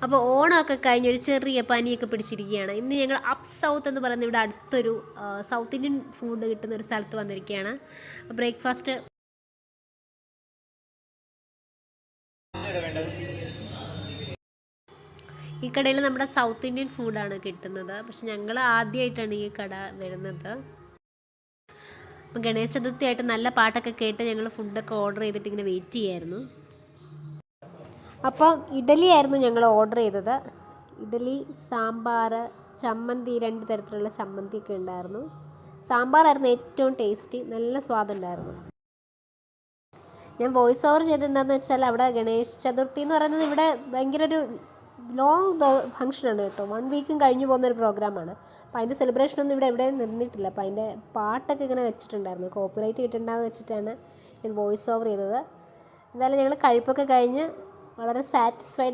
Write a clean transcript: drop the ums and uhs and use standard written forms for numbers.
അപ്പോൾ ഓണമൊക്കെ കഴിഞ്ഞ് ഒരു ചെറിയ പനിയൊക്കെ പിടിച്ചിരിക്കുകയാണ്. ഇന്ന് ഞങ്ങൾ അപ്പ് സൗത്ത് എന്ന് പറയുന്ന ഇവിടെ അടുത്തൊരു സൗത്ത് ഇന്ത്യൻ ഫുഡ് കിട്ടുന്ന ഒരു സ്ഥലത്ത് വന്നിരിക്കുകയാണ്. ബ്രേക്ക്ഫാസ്റ്റ് ഈ കടയിൽ നമ്മുടെ സൗത്ത് ഇന്ത്യൻ ഫുഡാണ് കിട്ടുന്നത്. പക്ഷെ ഞങ്ങൾ ആദ്യമായിട്ടാണ് ഈ കട വരുന്നത്. അപ്പം ഗണേശ ചതുർത്ഥിയായിട്ട് നല്ല പാട്ടൊക്കെ കേട്ട് ഞങ്ങൾ ഫുഡൊക്കെ ഓർഡർ ചെയ്തിട്ട് ഇങ്ങനെ വെയിറ്റ് ചെയ്യായിരുന്നു. അപ്പം ഇഡലി ആയിരുന്നു ഞങ്ങൾ ഓർഡർ ചെയ്തത്. ഇഡലി, സാമ്പാർ, ചമ്മന്തി, 2 തരത്തിലുള്ള ചമ്മന്തിയൊക്കെ ഉണ്ടായിരുന്നു. സാമ്പാറായിരുന്നു ഏറ്റവും ടേസ്റ്റി, നല്ല സ്വാദുണ്ടായിരുന്നു. ഞാൻ വോയിസ് ഓവർ ചെയ്തെന്താണെന്ന് വെച്ചാൽ അവിടെ ഗണേശ ചതുർത്ഥി എന്ന് പറയുന്നത് ഇവിടെ ഭയങ്കര ഒരു ലോങ് ഫങ്ഷനാണ് കേട്ടോ. 1 വീക്കും കഴിഞ്ഞ് പോകുന്നൊരു പ്രോഗ്രാമാണ്. അപ്പോൾ അതിൻ്റെ സെലിബ്രേഷനൊന്നും ഇവിടെ എവിടെയും നിന്നിട്ടില്ല. അപ്പോൾ അതിൻ്റെ പാട്ടൊക്കെ ഇങ്ങനെ വെച്ചിട്ടുണ്ടായിരുന്നു. കോപ്പിറൈറ്റ് കിട്ടണ്ടെന്ന് വെച്ചിട്ടാണ് ഞാൻ വോയിസ് ഓവർ ചെയ്തത്. എന്തായാലും ഞങ്ങൾ കഴിപ്പൊക്കെ കഴിഞ്ഞ് വളരെ സാറ്റിസ്ഫൈഡ്